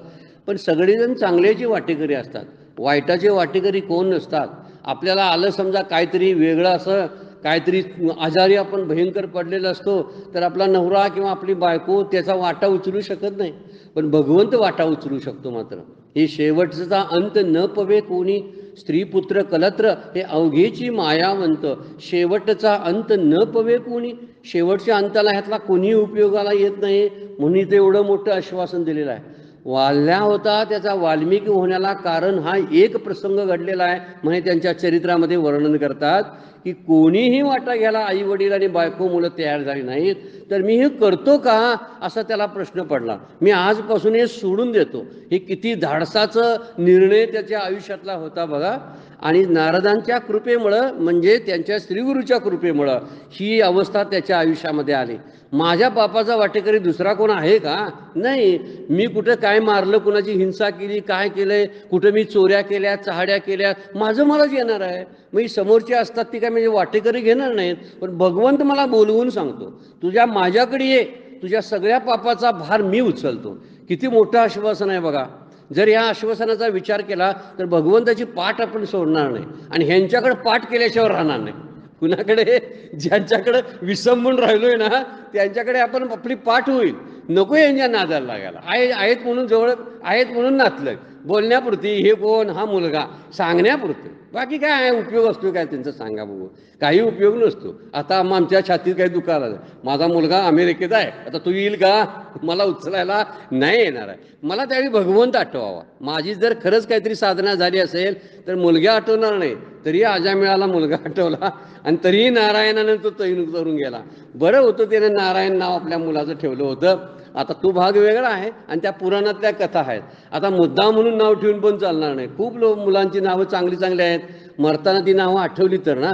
पण सगळेजण चांगल्याचे वाटेकरी असतात, वाईटाचे वाटेकरी कोण नसतात. आपल्याला आलं समजा काहीतरी वेगळं, असं काहीतरी आजारी आपण भयंकर पडलेला असतो, तर आपला नवरा किंवा आपली बायको त्याचा वाटा उचलू शकत नाही, पण भगवंत वाटा उचलू शकतो. मात्र हे शेवटचा अंत न पवे कोणी, स्त्री पुत्र कलत्र हे अवघेची मायावंत, शेवटचा अंत न पवे कोणी. शेवटच्या अंताला ह्यातला कोणी उपयोगाला येत नाही, म्हणून ते एवढं मोठं आश्वासन दिलेलं आहे. वाल्ल्या होता त्याचा वाल्मिकी होण्याला कारण हा एक प्रसंग घडलेला आहे. म्हणजे त्यांच्या चरित्रामध्ये वर्णन करतात की कोणीही वाटा घ्यायला आई वडील आणि बायको मुलं तयार झाली नाहीत, तर मी हे करतो का असा त्याला प्रश्न पडला. मी आजपासून हे सोडून देतो. हे किती धाडसाचं निर्णय त्याच्या आयुष्यातला होता बघा. आणि नारदांच्या कृपेमुळं, म्हणजे त्यांच्या श्रीगुरूच्या कृपेमुळं ही अवस्था त्याच्या आयुष्यामध्ये आली. माझ्या पापाचा वाटेकरी दुसरा कोण आहे का? नाही. मी कुठं काय मारलं, कुणाची हिंसा केली, काय केलंय, कुठं मी चोऱ्या केल्या, चहाड्या केल्या, माझं मलाच येणार आहे. मी समोरचे असतात ती काय म्हणजे वाटेकरी घेणार नाहीत. पण भगवंत मला बोलवून सांगतो, तुझ्या माझ्याकडे ये, तुझ्या सगळ्या पापाचा भार मी उचलतो. किती मोठं आश्वासन आहे बघा. जर या आश्वासनाचा विचार केला तर भगवंताची पाठ आपण सोडणार नाही, आणि ह्यांच्याकडे पाठ केल्याशिवाय राहणार नाही. कुणाकडे? ज्यांच्याकडे विसंबून राहिलोय ना, त्यांच्याकडे आपण आपली पाठ होईल. नको यांच्या नादाला लागायला. आहेत म्हणून जवळ आहेत म्हणून नातलं, बोलण्यापुरती हे कोण, हा मुलगा सांगण्यापुरतं, बाकी काय आहे उपयोग असतो काय त्यांचं सांगा बघू, काही उपयोग नसतो. आता आमच्या छातीत काही दुखायला लागलं, माझा मुलगा अमेरिकेत आहे, आता तू येईल का, मला उचलायला नाही येणार आहे. मला त्यावेळी भगवंत आठवावा. माझी जर खरंच काहीतरी साधना झाली असेल तर मुलगा आठवणार नाही, तरी अजामिळाला मुलगा आठवला आणि तरीही नारायणानं तो तैनूक करून गेला. बरं होतं त्यानं नारायण नाव आपल्या मुलाचं ठेवलं होतं. आता तो भाग वेगळा आहे आणि त्या पुराणातल्या कथा आहेत. आता मुद्दा म्हणून नाव ठेवून पण चालणार नाही. खूप मुलांची नावं चांगली चांगली आहेत, मरताना ती नावं आठवली तर ना.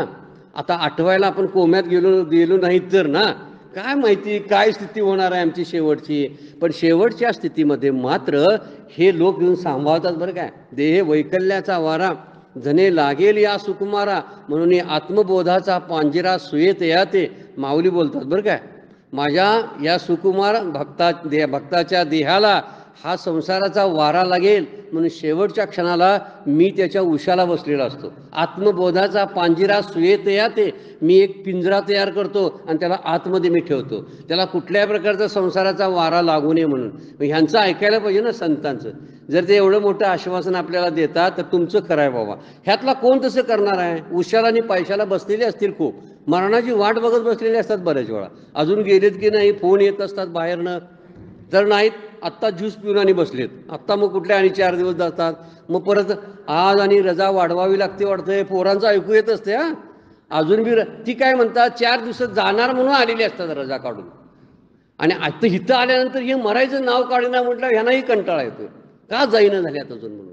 आता आठवायला आपण कोम्यात गेलो नाही तर ना, काय माहिती काय स्थिती होणार आहे आमची शेवटची. पण शेवटच्या स्थितीमध्ये मात्र हे लोक येऊन सांभाळतात बरं काय. देह वैकल्याचा वारा जने लागेल या सुकुमारा, म्हणून आत्मबोधाचा पांजिरा सुयेत याते माऊली बोलतात बरं काय. माझ्या या सुकुमार भक्ताच्या देहाला हा संसाराचा वारा लागेल म्हणून शेवटच्या क्षणाला मी त्याच्या उशाला बसलेला असतो. आत्मबोधाचा पांजिरा सुयेत याते, मी एक पिंजरा तयार करतो आणि त्याला आतमध्ये मी ठेवतो, त्याला कुठल्याही प्रकारचा संसाराचा वारा लागू नये म्हणून. ह्यांचं ऐकायला पाहिजे ना संतांचं. जर ते एवढं मोठं आश्वासन आपल्याला देतात तर तुमचं खरं आहे बाबा. ह्यातला कोण तसं करणार आहे. उशाला आणि पैशाला बसलेले असतील खूप, मरणाची वाट बघत बसलेले असतात बऱ्याच वेळा, अजून गेलेत की नाही, फोन येत असतात बाहेरनं, तर नाहीत आत्ता ज्यूस पिऊन आणि बसलेत, आत्ता मग कुठले आणि 4 दिवस जातात, मग परत आज आणि रजा वाढवावी लागते वाटतंय, पोरांचं ऐकू येत असते. अजून बी ती काय म्हणतात 4 दिवसात जाणार म्हणून आलेली असतात रजा काढून, आणि आता इथं आल्यानंतर हे मरायचं नाव काढणार म्हटलं ह्यांनाही कंटाळा येतो, का जाईना झाल्यात अजून म्हणून.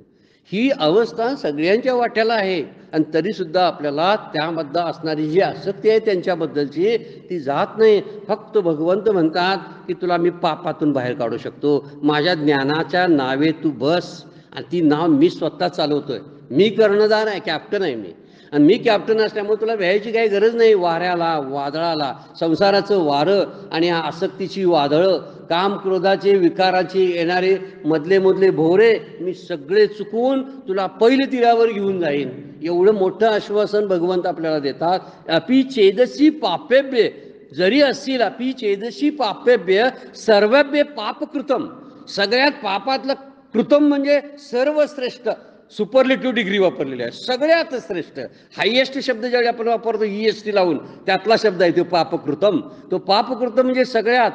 ही अवस्था सगळ्यांच्या वाट्याला आहे आणि तरीसुद्धा आपल्याला त्यामध्ये असणारी जी आसक्ती आहे त्यांच्याबद्दलची ती जात नाही. फक्त भगवंत म्हणतात की तुला मी पापातून बाहेर काढू शकतो, माझ्या ज्ञानाच्या नावे तू बस, आणि ती नाव मी स्वतः चालवतोय. मी कर्णधार आहे, कॅप्टन आहे मी, आणि मी कॅप्टन असल्यामुळे तुला भ्यायची काही गरज नाही. वाऱ्याला, वादळाला, संसाराचं वारं आणि आसक्तीची वादळं, काम क्रोधाचे विकाराचे येणारे मधले भोवरे मी सगळे चुकवून तुला पहिले तीरावर घेऊन जाईन. एवढं मोठं आश्वासन भगवंत आपल्याला देतात. अपि चेदसी पापेभ्य, जरी असतील अपि चेदसी पापेभ्य सर्वभ्य पापकृतम, सगळ्यात पापातलं कृतम म्हणजे सर्वश्रेष्ठ, सुपरलेटिव्ह डिग्री वापरलेली आहे, सगळ्यात श्रेष्ठ हायएस्ट शब्द ज्यावेळी आपण वापरतो EST लावून, त्यातला शब्द आहे तो पापकृतम. तो पापकृतम म्हणजे सगळ्यात.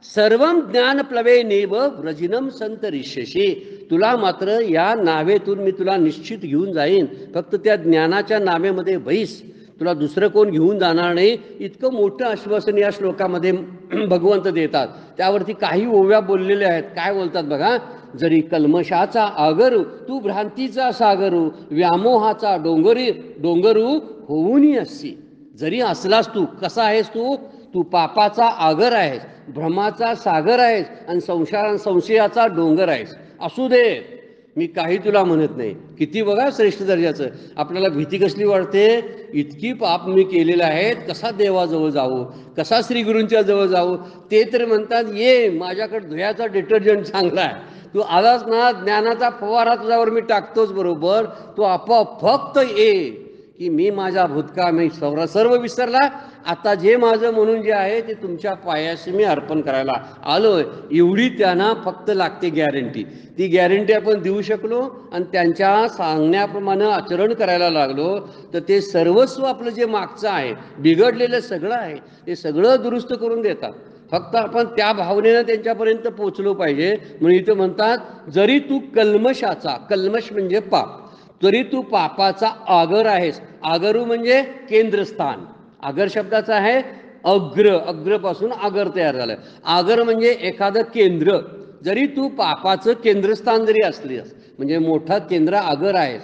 सर्वम ज्ञान प्लवे नेव व्रजिनम संतरिष्यशी, तुला मात्र या नावेतून मी तुला निश्चित घेऊन जाईन, फक्त त्या ज्ञानाच्या नावेमध्ये बैस, तुला दुसरं कोण घेऊन जाणार नाही. इतकं मोठं आश्वासन या श्लोकामध्ये भगवंत देतात. त्यावरती काही ओव्या बोललेल्या आहेत. काय बोलतात बघा. जरी कल्मशाचा आगरू तू भ्रांतीचा सागरू, व्यामोहाचा डोंगरू होऊनी अससी. जरी असलास तू, कसा आहेस तू पापाचा आगर आहेस, भ्रमाचा सागर आहेस आणि संशयाचा डोंगर आहेस. असू दे, मी काही तुला म्हणत नाही. किती बघा श्रेष्ठ दर्जाचं. आपल्याला भीती कसली वाटते, इतकी पाप मी केलेलं आहे, कसा देवाजवळ जाऊ, कसा श्रीगुरूंच्या जवळ जाऊ. ते तर म्हणतात ये माझ्याकडे धुयाचा डिटर्जंट चांगला आहे, तू आलास ना ज्ञानाचा फवारा तुझ्यावर मी टाकतोच बरोबर, तू आपोआप फक्त ये की मी माझा भूतकाळ मी सर्व विसरला, आता जे माझं म्हणून जे आहे ते तुमच्या पायाशी मी अर्पण करायला आलोय. एवढी त्यांना फक्त लागते गॅरंटी. ती गॅरंटी आपण देऊ शकलो आणि त्यांच्या सांगण्याप्रमाणे आचरण करायला लागलो तर ते सर्वस्व आपलं जे मागचं आहे, बिघडलेलं सगळं आहे, ते सगळं दुरुस्त करून देतात. फक्त आपण त्या भावनेनं त्यांच्यापर्यंत पोचलो पाहिजे. म्हणून इथं म्हणतात जरी तू कल्मशाचा, कल्मश म्हणजे पाप, तरी तू पापाचा आगर आहेस. आगरू म्हणजे केंद्रस्थान. आगर शब्दाचा आहे अग्रपासून आगर तयार झालं. आगर म्हणजे एखादं केंद्र. जरी तू पापाचं केंद्रस्थान जरी असलीस म्हणजे मोठा केंद्र आगर आहेस.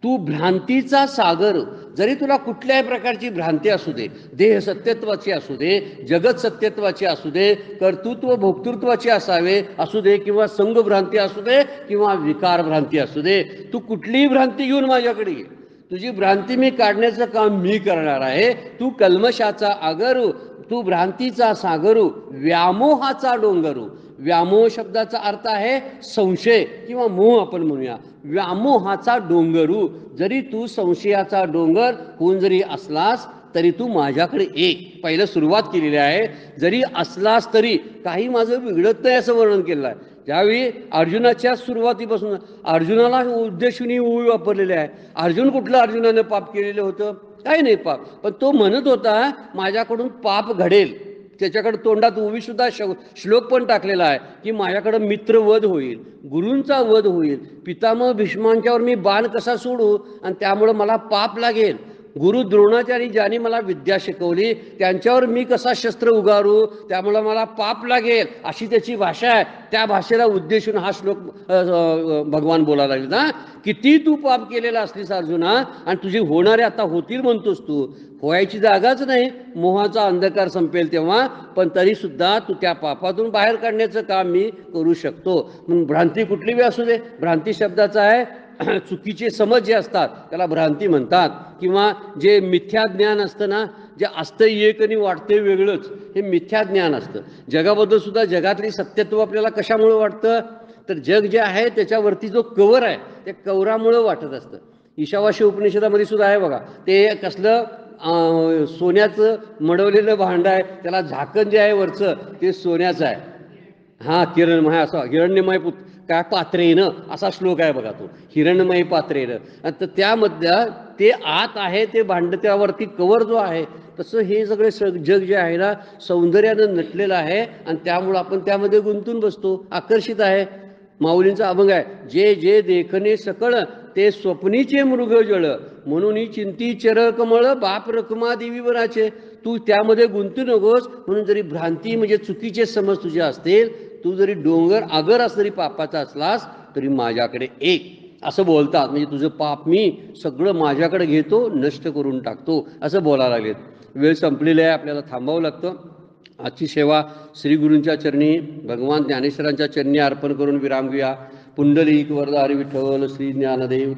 तू भ्रांतीचा सागर, जरी तुला कुठल्याही प्रकारची भ्रांती असू दे, देह सत्यत्वाची असू दे, जगत सत्यत्वाची असू दे, कर्तृत्व भोक्तृत्वाची असू दे, किंवा संघ भ्रांती असू दे किंवा विकार भ्रांती असू दे, तू कुठलीही भ्रांती घेऊन माझ्याकडे ये, तुझी भ्रांती मी काढण्याचं काम मी करणार आहे. तू कल्मशाचा आगरू, तू भ्रांतीचा सागरू, व्यामोहाचा डोंगरू. व्यामोह शब्दाचा अर्थ आहे संशय किंवा मोह आपण म्हणूया. व्यामोहाचा डोंगरू, जरी तू संशयाचा डोंगर होऊन जरी असलास तरी तू माझ्याकडे एक. पहिलं सुरुवात केलेली आहे, जरी असलास तरी काही माझं बिघडत नाही असं वर्णन केलं आहे. ज्यावेळी अर्जुनाच्या सुरुवातीपासून अर्जुनाला उद्देशून ही ओवी वापरलेली आहे. अर्जुन कुठलं अर्जुनानं पाप केलेलं होतं? काही नाही पाप, पण तो म्हणत होता माझ्याकडून पाप घडेल. त्याच्याकडे तोंडात ओवी सुद्धा श्लोक पण टाकलेला आहे की माझ्याकडं मित्रवध होईल, गुरूंचा वध होईल, पितामह भीष्मांच्यावर मी बाण कसा सोडू आणि त्यामुळं मला पाप लागेल, गुरु द्रोणाचार्य ज्यांनी मला विद्या शिकवली त्यांच्यावर मी कसा शस्त्र उगारू, त्यामुळं मला पाप लागेल, अशी त्याची भाषा आहे. त्या भाषेला उद्देशून हा श्लोक भगवान बोलायला लागले ना. किती तू पाप केलेला असलीस अर्जुना आणि तुझी होणारे आता होतील म्हणतोस तू, व्हायची जागाच नाही, मोहाचा अंधकार संपेल तेव्हा, पण तरी सुद्धा तू त्या पापातून बाहेर काढण्याचं काम मी करू शकतो. म्हणून भ्रांती कुठली बी असू दे, भ्रांती शब्दाचा आहे चुकीचे समज जे असतात त्याला भ्रांती म्हणतात, किंवा जे मिथ्या ज्ञान असतं ना, जे असतं एक आणि वाटतंय वेगळंच, हे मिथ्या ज्ञान असतं. जगाबद्दल सुद्धा जगातली सत्यत्व आपल्याला कशामुळं वाटतं, तर जग जे आहे त्याच्यावरती जो कवर आहे त्या कवरामुळं वाटत असतं. ईशावास्य उपनिषदामध्ये सुद्धा आहे बघा, ते कसलं सोन्याचं मडवलेलं भांड आहे, त्याला झाकण जे आहे वरचं ते सोन्याचं आहे. हां, किरणमय, असं हिरण्यमय काय पात्रेनं, असा श्लोक आहे बघा तो, हिरण्यमय पात्रेनं. तर त्यामध्ये ते आत आहे ते भांड, त्यावरती कवर जो आहे, तसं हे सगळे जग जे आहे ना सौंदर्यानं नटलेलं आहे आणि त्यामुळं आपण त्यामध्ये गुंतून बसतो, आकर्षित आहे. माऊलींचा अभंग आहे, जे जे देखणे सकळ ते स्वप्नीचे मृगजळ, म्हणून चिंती चर कमळ बाप रखमा देवी वराचे. तू त्यामध्ये गुंतू नकोस. म्हणून जरी भ्रांती म्हणजे चुकीचे समज तुझे असतील, तू जरी डोंगर आगर असणारी पापाचा असलास तरी माझ्याकडे एक, असं बोलतात. म्हणजे तुझं पाप मी सगळं माझ्याकडे घेतो, नष्ट करून टाकतो, असं बोलायला लागलेत. वेळ संपलेली आहे, आपल्याला थांबावं लागतं. आजची सेवा श्री गुरूंच्या चरणी, भगवान ज्ञानेश्वरांच्या चरणी अर्पण करून विराम घेऊया. पुंडलिक वरदा हरी विठ्ठल श्री ज्ञानदेव